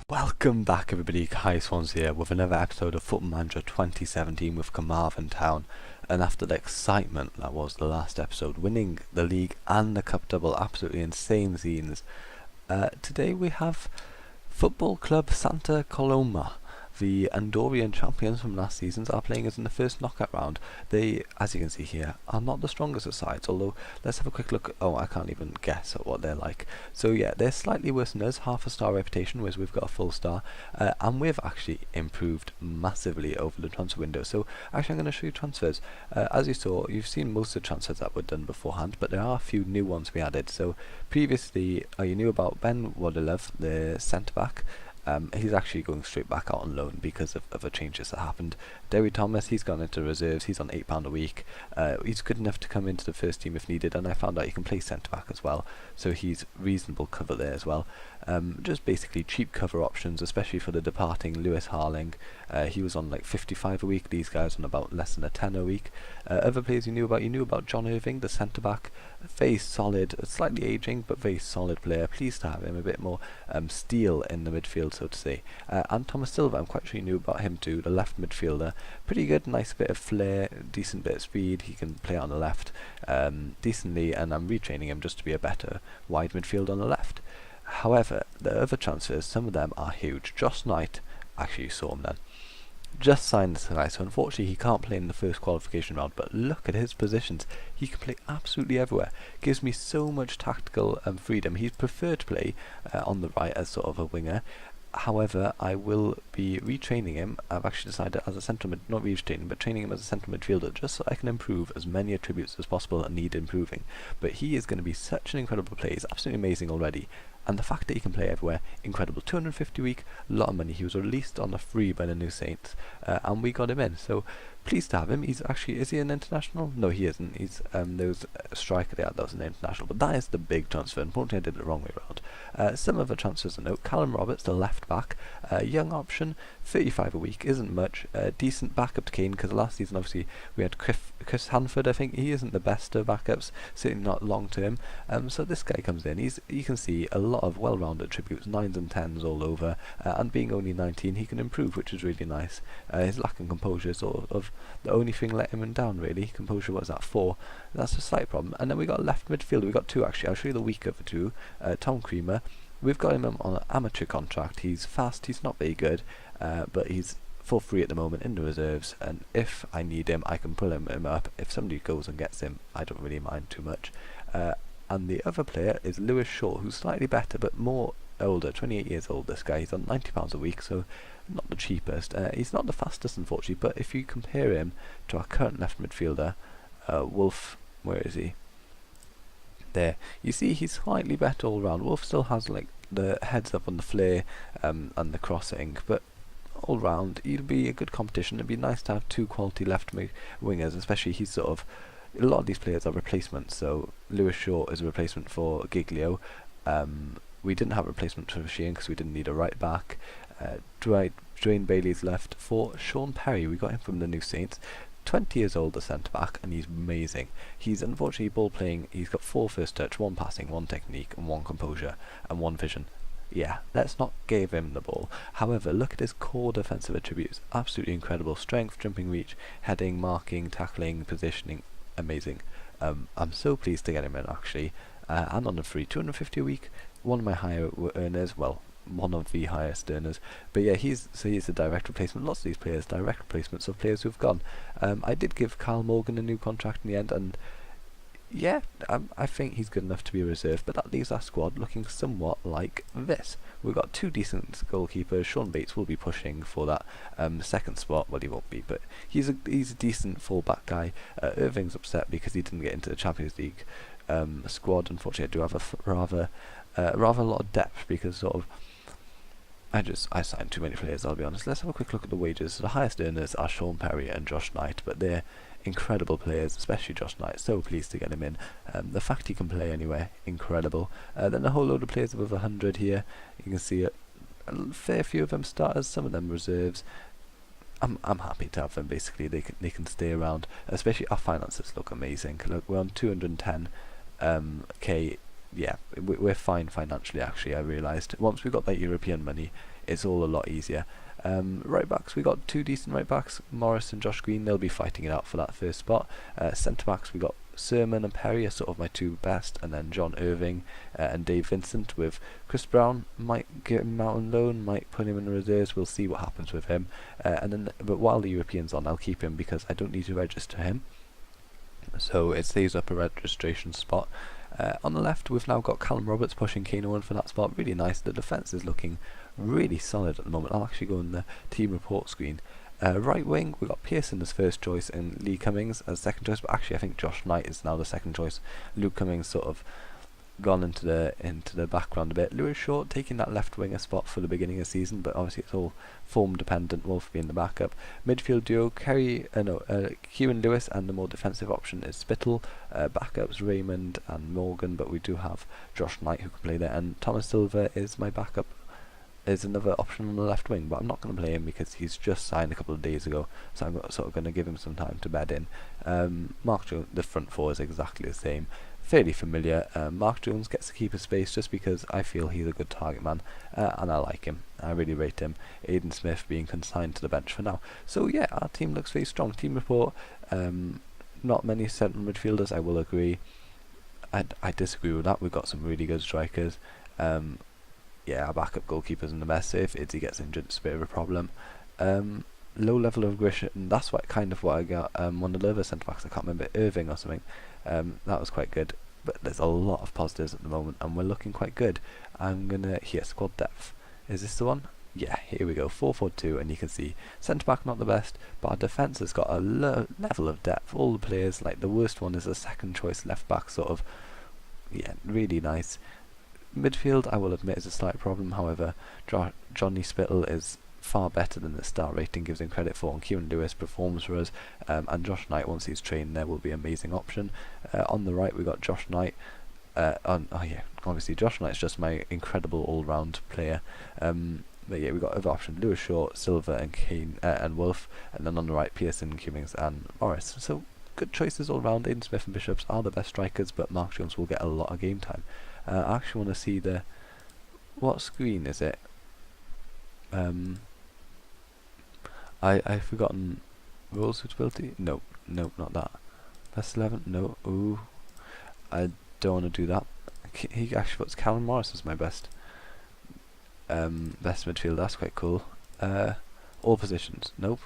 Welcome back everybody, Kai Swans here with another episode of Football Manager 2017 with Carmarthen Town. And after the excitement that was the last episode, winning the league and the cup double, absolutely insane scenes, today we have Football Club Santa Coloma. The Andorian champions from last season are playing us in the first knockout round. They, as you can see here, are not the strongest of sides, although let's have a quick look. Oh, I can't even guess at what they're like. So yeah, they're slightly worse than us, half a star reputation, whereas we've got a full star. And we've actually improved massively over the transfer window. So actually I'm going to show you transfers. As you saw, you've seen most of the transfers that were done beforehand, but there are a few new ones we added. So previously, you knew about Ben Waddilove, the centre-back. He's actually going straight back out on loan because of the changes that happened. Derry Thomas, he's gone into reserves, he's on £8 a week. He's good enough to come into the first team if needed, and I found out he can play centre back as well, so he's reasonable cover there as well. Just basically cheap cover options, especially for the departing Lewis Harling. He was on like 55 a week, these guys on about less than a 10 a week. Other players you knew about John Irving, the centre back, very solid, slightly ageing but very solid player. Pleased to have him, a bit more steel in the midfield, so to say. And Thomas Silva, I'm quite sure you knew about him too, the left midfielder. Pretty good, nice bit of flair, decent bit of speed, he can play on the left decently, and I'm retraining him just to be a better wide midfield on the left. However, the other transfers, some of them are huge. Josh Knight, actually you saw him then, just signed this guy, so unfortunately he can't play in the first qualification round, but look at his positions. He can play absolutely everywhere. Gives me so much tactical freedom. He's preferred to play on the right as sort of a winger. However, I will be retraining him. I've actually decided as a central mid, not retraining, but training him as a central midfielder, just so I can improve as many attributes as possible that need improving. But he is going to be such an incredible player. He's absolutely amazing already. And the fact that he can play everywhere, incredible. 250 a week, a lot of money. He was released on a free by the New Saints, and we got him in. So pleased to have him. He's actually, is he an international? No, he isn't. He's there was a striker there that was an international, but that is the big transfer. Unfortunately, I did it the wrong way around. Some other transfers to note: Callum Roberts, the left back, young option, 35 a week, isn't much. Decent backup to Kane, because last season obviously we had Chris Hanford. I think he isn't the best of backups, certainly not long term. So this guy comes in. You can see a lot of well-rounded attributes, 9s and 10s all over, and being only 19, he can improve, which is really nice. His lack of composure is sort of the only thing letting him down, really. Composure was at 4. That's a slight problem. And then we got a left midfielder. We got two actually. I'll show you the weaker of the two. Tom Creamer. We've got him on an amateur contract. He's fast. He's not very good, but he's for free at the moment in the reserves. And if I need him, I can pull him up. If somebody goes and gets him, I don't really mind too much. And the other player is Lewis Shaw, who's slightly better but more older, 28 years old. This guy, he's on £90 a week, so not the cheapest. He's not the fastest, unfortunately, but if you compare him to our current left midfielder, Wolf, where is he? There. You see, he's slightly better all round. Wolf still has like the heads up on the flare and the crossing, but all round, he'd be a good competition. It'd be nice to have two quality left wingers, especially he's sort of. A lot of these players are replacements, so Lewis Shaw is a replacement for Giglio. We didn't have a replacement for Sheehan because we didn't need a right back. Dwayne Bailey's left for Sean Perry. We got him from the New Saints. 20 years old, the centre back, and he's amazing. He's unfortunately ball playing. He's got 4 first touch, 1 passing, 1 technique, and 1 composure, and 1 vision. Yeah, let's not give him the ball. However, look at his core defensive attributes. Absolutely incredible. Strength, jumping reach, heading, marking, tackling, positioning. Amazing. I'm so pleased to get him in actually, and on the free, 250 a week. One of my higher earners, well, one of the highest earners. But yeah, he's a direct replacement. Lots of these players, direct replacements of players who've gone. I did give Carl Morgan a new contract in the end, and yeah, I think he's good enough to be a reserve, but that leaves our squad looking somewhat like this. We've got 2 decent goalkeepers. Sean Bates will be pushing for that second spot. Well, he won't be, but he's a decent full-back guy. Irving's upset because he didn't get into the Champions League squad. Unfortunately, I do have a rather a lot of depth because sort of I signed too many players, I'll be honest. Let's have a quick look at the wages. So the highest earners are Sean Perry and Josh Knight, but they're incredible players, especially Josh Knight. So pleased to get him in. The fact he can play anywhere, incredible. Then a whole load of players above 100 here. You can see a fair few of them starters, some of them reserves. I'm happy to have them. Basically, they can stay around. Especially our finances look amazing. Look, we're on 210 k. Yeah, we're fine financially. Actually, I realised once we got that European money, it's all a lot easier. Right backs, we got two decent right backs, Morris and Josh Green. They'll be fighting it out for that first spot. Centre backs, we got Sermon and Perry are sort of my two best, and then John Irving and Dave Vincent. With Chris Brown, might get him out on loan, might put him in the reserves. We'll see what happens with him. But while the European's on, I'll keep him because I don't need to register him, so it stays up a registration spot. On the left, we've now got Callum Roberts pushing Kano in for that spot. Really nice. The defence is looking really solid at the moment. I'll actually go in the team report screen. Right wing, we've got Pearson as first choice and Lee Cummings as second choice, but actually I think Josh Knight is now the second choice. Luke Cummings sort of gone into the background a bit. Lewis Short taking that left winger spot for the beginning of the season, but obviously it's all form dependent. Wolf being the backup. Midfield duo Kieran Lewis, and the more defensive option is Spittle. Backups Raymond and Morgan, but we do have Josh Knight who can play there, and Thomas Silva is my backup. Is another option on the left wing, but I'm not going to play him because he's just signed a couple of days ago, so I'm sort of going to give him some time to bed in. Mark Jones, the front four is exactly the same, fairly familiar. Mark Jones gets to keep his space just because I feel he's a good target man, and I like him. I really rate him. Aidan Smith being consigned to the bench for now. So yeah, our team looks very strong. Team report, not many central midfielders, I will agree. I disagree with that. We've got some really good strikers. Yeah, our backup goalkeeper's in the best. If Izzy gets injured, it's a bit of a problem. Low level of aggression, that's what I got. One of the other centre backs, I can't remember, Irving or something. That was quite good. But there's a lot of positives at the moment, and we're looking quite good. Here, squad depth. Is this the one? Yeah, here we go. 4-4-2, and you can see centre back not the best, but our defence has got a level of depth. All the players, like the worst one is a second choice left back, sort of. Yeah, really nice. Midfield, I will admit, is a slight problem. However, Johnny Spittle is far better than the star rating gives him credit for, and Kieran Lewis performs for us, and Josh Knight, once he's trained there, will be an amazing option. On the right we got Josh Knight. Obviously Josh Knight's just my incredible all-round player. But yeah, we got other options: Lewis Short, Silver and Kane and Wolf, and then on the right Pearson, Cummings and Morris. So good choices all round. Aidan Smith and Bishops are the best strikers, but Mark Jones will get a lot of game time. I actually want to see what screen is it? I've forgotten role suitability. No, not that. That's 11. No, ooh, I don't want to do that. He actually puts Callum Morris as my best midfielder. That's quite cool. All positions. Nope.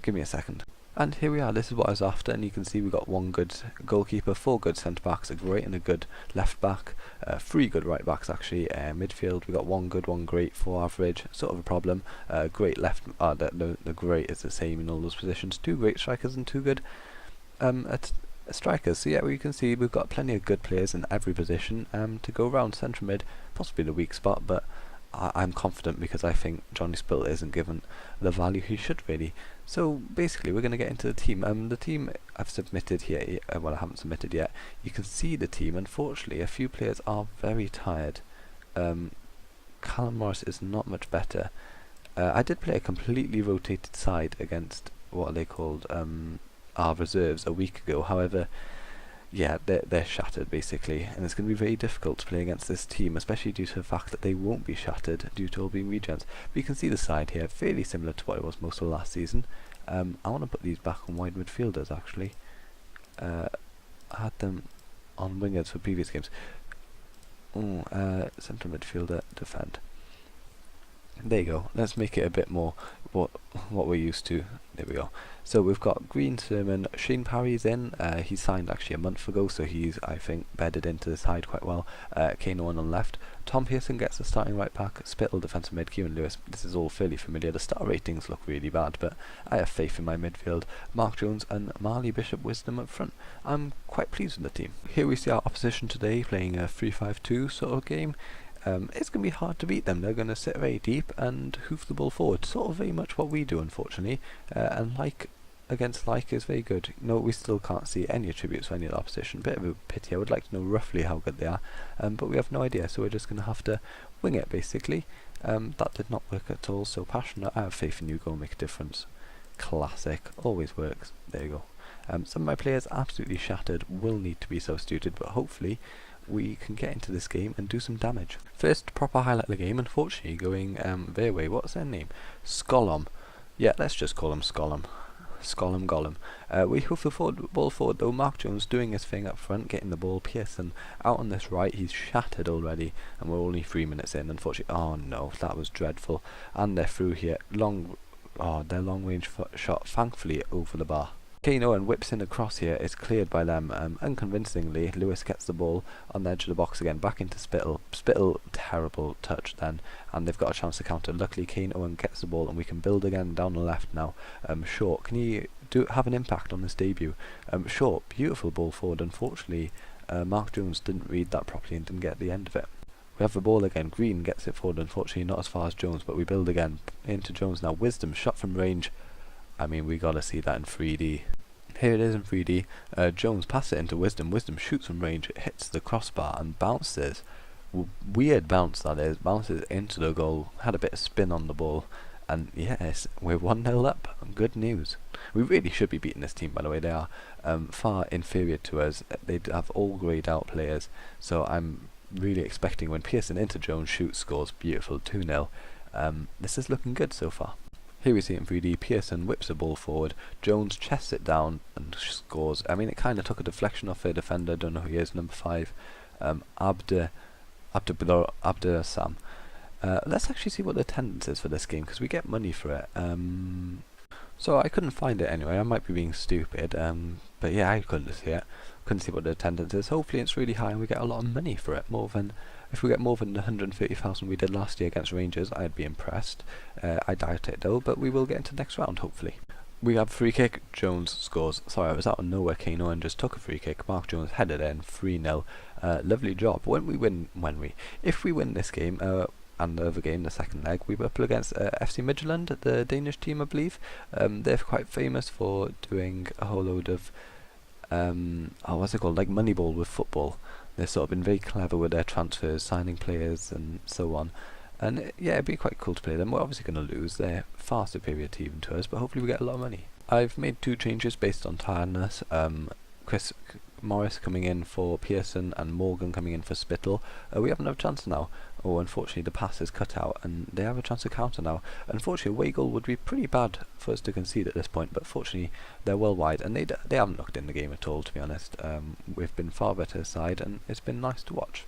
Give me a second. And here we are. This is what I was after, and you can see we got one good goalkeeper, 4 good centre backs, a great and a good left back, 3 good right backs actually. Midfield we got 1 good, 1 great, 4 average, sort of a problem. Great left. The great is the same in all those positions. 2 great strikers and 2 good strikers. So yeah, you can see we've got plenty of good players in every position to go around. Central mid, possibly the weak spot, but I'm confident because I think Johnny Spittle isn't given the value he should really. So basically we're going to get into the team. The team I've submitted here, well, I haven't submitted yet. You can see the team. Unfortunately, a few players are very tired. Callum Morris is not much better. I did play a completely rotated side against what are they called, our reserves a week ago. However, yeah, they're shattered basically, and it's going to be very difficult to play against this team, especially due to the fact that they won't be shattered due to all being regens. But you can see the side here, fairly similar to what it was most of last season. I want to put these back on wide midfielders actually. I had them on wingers for previous games. Central midfielder, defend. There you go. Let's make it a bit more what we're used to. There we go. So we've got Green, Sermon, Shane Parry's in. He signed actually a month ago, so he's, I think, bedded into the side quite well. Kano on the left. Tom Pearson gets the starting right back. Spittle defensive mid. Kieran Lewis. This is all fairly familiar. The star ratings look really bad, but I have faith in my midfield. Mark Jones and Marley Bishop Wisdom up front. I'm quite pleased with the team. Here we see our opposition today playing a 3-5-2 sort of game. It's going to be hard to beat them. They're going to sit very deep and hoof the ball forward, sort of very much what we do, unfortunately. And like against like is very good. No, we still can't see any attributes for any of the opposition. Bit of a pity. I would like to know roughly how good they are, but we have no idea, so we're just going to have to wing it basically. That did not work at all, so Passionate, I have faith in you, go and make a difference. Classic, always works. There you go. Some of my players absolutely shattered, will need to be substituted, but hopefully we can get into this game and do some damage. First proper highlight of the game, unfortunately, going their way. What's their name? Skolom. Yeah, let's just call him Skolom. Skolom Gollum. We hoof the ball forward though. Mark Jones doing his thing up front, getting the ball. Pearson out on this right. He's shattered already, and we're only 3 minutes in. Unfortunately, oh no, that was dreadful. And they're through here. Their long range shot, thankfully over the bar. Kane Owen whips in across here. It's cleared by them. Unconvincingly, Lewis gets the ball on the edge of the box again, back into Spittle. Spittle, terrible touch then, and they've got a chance to counter. Luckily, Kane Owen gets the ball, and we can build again down the left now. Short, can he have an impact on this debut? Short, beautiful ball forward. Unfortunately, Mark Jones didn't read that properly and didn't get the end of it. We have the ball again. Green gets it forward. Unfortunately, not as far as Jones, but we build again into Jones now. Wisdom shot from range. I mean, we gotta see that in 3D. Here it is in 3D. Jones passes it into Wisdom. Wisdom shoots from range. It hits the crossbar and bounces. Weird bounce that is. Bounces into the goal. Had a bit of spin on the ball. And yes, we're 1-0 up. Good news. We really should be beating this team, by the way. They are far inferior to us. They have all greyed out players. So I'm really expecting when Pearson into Jones shoots, scores. Beautiful. 2-0. This is looking good so far. Here we see it in 3D. Pearson whips the ball forward. Jones chests it down and scores. I mean, it kind of took a deflection off their defender. Don't know who he is. Number 5, Abdesam. Let's actually see what the attendance is for this game, because we get money for it. So I couldn't find it anyway. I might be being stupid. But yeah, I couldn't see it. Couldn't see what the attendance is. Hopefully it's really high and we get a lot of money for it. If we get more than the 130,000 we did last year against Rangers, I'd be impressed. I doubt it though, but we will get into the next round hopefully. We have free kick. Jones scores. Sorry, I was out of nowhere. Kane Owen just took a free kick. Mark Jones headed in. 3-0. Lovely job. If we win this game, and the other game, the second leg, we were up against FC Midtjylland, the Danish team, I believe. They're quite famous for doing a whole load of what's it called, like Moneyball with football. They've sort of been very clever with their transfers, signing players and so on. And yeah, it'd be quite cool to play them. We're obviously going to lose. They're far superior team to us, but hopefully we get a lot of money. I've made 2 changes based on tiredness. Chris Morris coming in for Pearson and Morgan coming in for Spittle. We have another chance now. Oh, unfortunately the pass is cut out and they have a chance to counter now. Unfortunately, away goal would be pretty bad for us to concede at this point, but fortunately they're well wide and they haven't looked in the game at all, to be honest. We've been far better side and it's been nice to watch.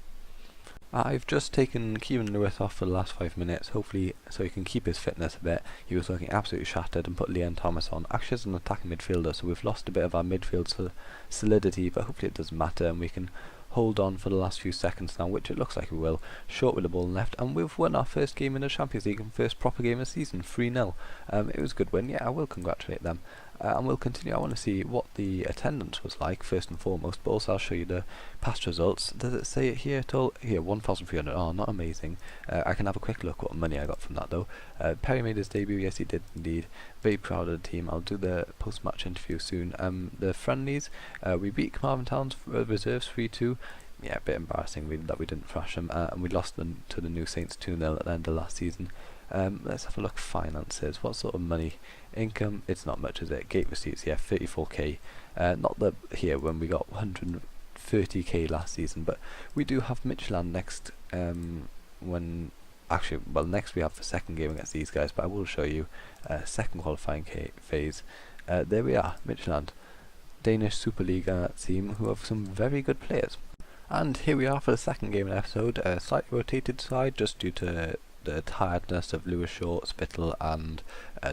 I've just taken Kieran Lewis off for the last 5 minutes, hopefully so he can keep his fitness a bit. He was looking absolutely shattered, and put Leon Thomas on. Actually as an attacking midfielder, so we've lost a bit of our midfield solidity, but hopefully it doesn't matter and we can hold on for the last few seconds now, which it looks like we will. Short with the ball left, and we've won our first game in the Champions League and first proper game of the season, 3-0. It was a good win. Yeah, I will congratulate them. And we'll continue. I want to see what the attendance was like first and foremost, but also I'll show you the past results. Does it say it here at all? Here, 1,300. Oh, not amazing. I can have a quick look what money I got from that though. Perry made his debut. Yes, he did indeed. Very proud of the team. I'll do the post-match interview soon. The friendlies, we beat Carmarthen Town's reserves 3-2. Yeah, a bit embarrassing that we didn't thrash them, and we lost them to the New Saints 2-0 at the end of last season. Let's have a look. Finances. What sort of money? Income? It's not much, is it? Gate receipts, yeah, 34k. Not the here when we got 130k last season, but we do have Midtjylland next. Next we have the second game against these guys, but I will show you second qualifying phase. There we are, Midtjylland, Danish Superliga team who have some very good players. And here we are for the second game of the episode. Slightly rotated side just due to the tiredness of Lewis Short, Spittle and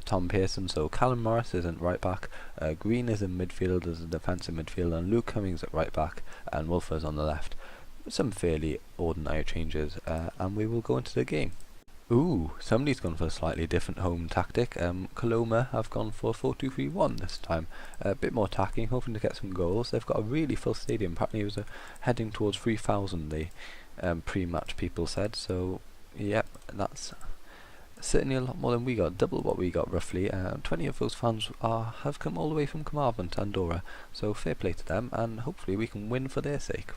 Tom Pearson. So Callum Morris is in right back, Green is in midfield as a defensive midfielder, and Luke Cummings at right back, and Wolfers on the left. Some fairly ordinary changes, and we will go into the game. Ooh, somebody's gone for a slightly different home tactic. Coloma have gone for 4-2-3-1 this time. A bit more attacking, hoping to get some goals. They've got a really full stadium. Apparently it was heading towards 3,000, the pre-match people said. So, yep, that's certainly a lot more than we got. Double what we got, roughly. 20 of those fans have come all the way from Carmarthen to Andorra. So fair play to them, and hopefully we can win for their sake.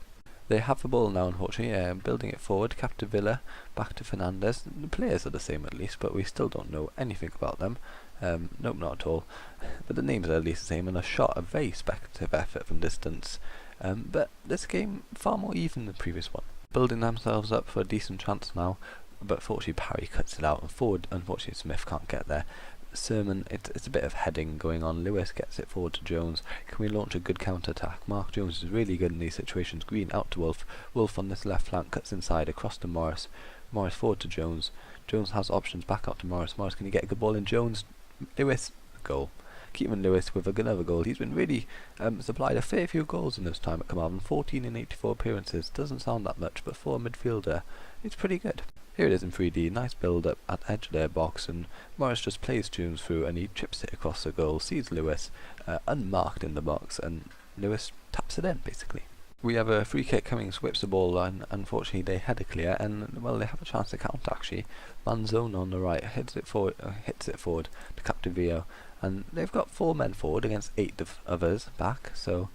They have the ball now, unfortunately, building it forward. Captain Villa, back to Fernandez. The players are the same at least, but we still don't know anything about them. Nope, not at all. But the names are at least the same, and a shot, a very speculative effort from distance. But this game far more even than the previous one. Building themselves up for a decent chance now, but fortunately Parry cuts it out, and forward, unfortunately Smith can't get there. Sermon, it's a bit of heading going on. Lewis gets it forward to Jones. Can we launch a good counter-attack? Mark Jones is really good in these situations. Green out to Wolf. Wolf on this left flank cuts inside across to Morris. Morris forward to Jones. Jones has options back out to Morris. Morris, can you get a good ball in? Jones, Lewis, goal. Keeping Lewis with another goal. He's been really supplied a fair few goals in his time at Carmarthen. 14 in 84 appearances. Doesn't sound that much, but for a midfielder, it's pretty good. Here it is in 3D, nice build up at edge of their box, and Morris just plays Jones through and he chips it across the goal, sees Lewis unmarked in the box, and Lewis taps it in basically. We have a free kick coming, whips the ball, and unfortunately they head it clear, and well, they have a chance to counter actually. Manzone on the right hits it forward to Captivio, and they've got 4 men forward against 8 of us back, so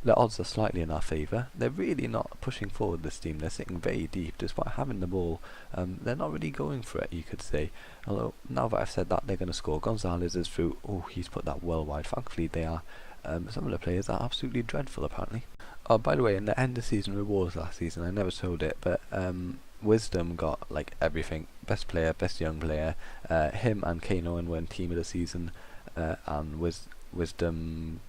the odds are slightly in our favour. They're really not pushing forward this team. They're sitting very deep despite having the ball. They're not really going for it, you could say. Although now that I've said that, they're going to score. Gonzalez is through. Oh, he's put that well wide. Thankfully they are. Some of the players are absolutely dreadful apparently. Oh, by the way, in the end of season rewards last season, I never told it, but Wisdom got like everything. Best player, best young player. Him and Kane Owen were in team of the season, and Wisdom.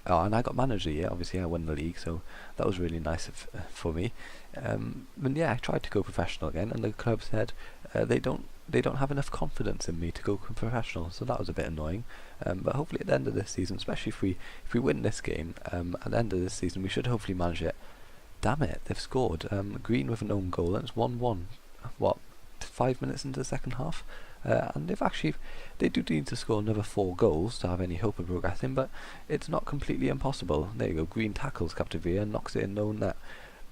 Oh, and I got manager, yeah, obviously I won the league, so that was really nice for me. And yeah, I tried to go professional again, and the club said they don't have enough confidence in me to go professional, so that was a bit annoying. But hopefully at the end of this season, especially if we win this game, at the end of this season, we should hopefully manage it. Damn it, they've scored. Green with an own goal, and it's 1-1. What, 5 minutes into the second half? And they do need to score another 4 goals to have any hope of progressing, but it's not completely impossible. There you go, Green tackles Captivia and knocks it in no net.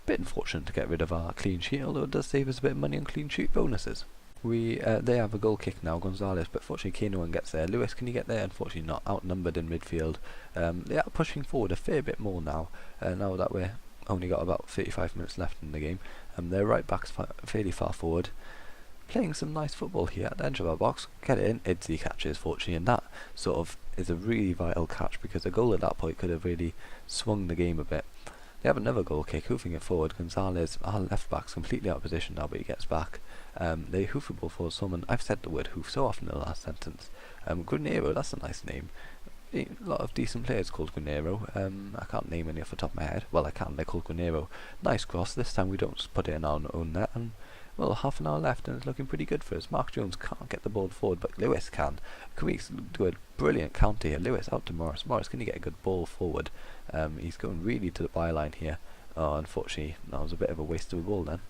Bit unfortunate to get rid of our clean sheet, although it does save us a bit of money on clean sheet bonuses. They have a goal kick now, Gonzalez, but fortunately Kane gets there. Lewis, can you get there? Unfortunately not, outnumbered in midfield. They are pushing forward a fair bit more now, now that we're only got about 35 minutes left in the game. Their right back's fairly far forward. Playing some nice football here at the edge of our box. Get it in. Idzi catches, fortunately, and that sort of is a really vital catch because a goal at that point could have really swung the game a bit. They have another goal kick, hoofing it forward. Gonzalez, our left back's completely out of position now, but he gets back. They hoof the ball forward. Someone, I've said the word hoof so often in the last sentence. Granero, that's a nice name. A lot of decent players called Granero. I can't name any off the top of my head. Well, I can, they're called Granero. Nice cross. This time we don't just put it in our own net, and well, half an hour left and it's looking pretty good for us. Mark Jones can't get the ball forward, but Lewis can. Can we do a brilliant counter here? Lewis out to Morris. Morris, can you get a good ball forward? He's going really to the byline here. Oh, unfortunately, that was a bit of a waste of a ball then.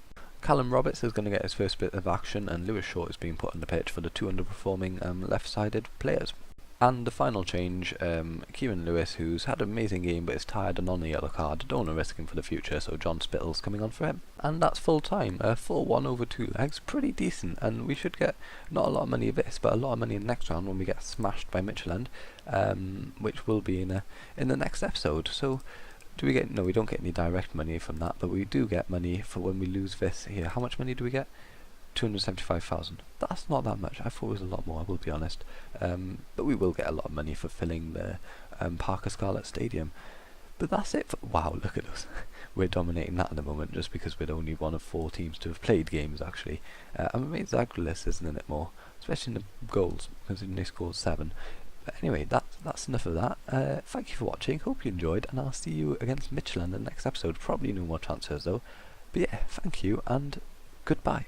Callum Roberts is going to get his first bit of action, and Lewis Short is being put on the pitch for the 2 underperforming left-sided players. And the final change, Kieran Lewis, who's had an amazing game but is tired and on the yellow card. Don't want to risk him for the future, so John Spittle's coming on for him. And that's full time, 4-1 over 2 legs, pretty decent, and we should get not a lot of money of this, but a lot of money in the next round when we get smashed by Midtjylland, which will be in the next episode. So do we get? No, we don't get any direct money from that, but we do get money for when we lose this here. How much money do we get? 275,000. That's not that much. I thought it was a lot more, I will be honest. But we will get a lot of money for filling the Parker Scarlet Stadium. But that's it. Wow, look at us. We're dominating that at the moment just because we're only one of 4 teams to have played games actually. I'm amazed Zagreus isn't in it more, especially in the goals, considering they scored 7. But anyway, that's enough of that. Thank you for watching. Hope you enjoyed, and I'll see you against Midtjylland in the next episode. Probably no more transfers though. But yeah, thank you and goodbye.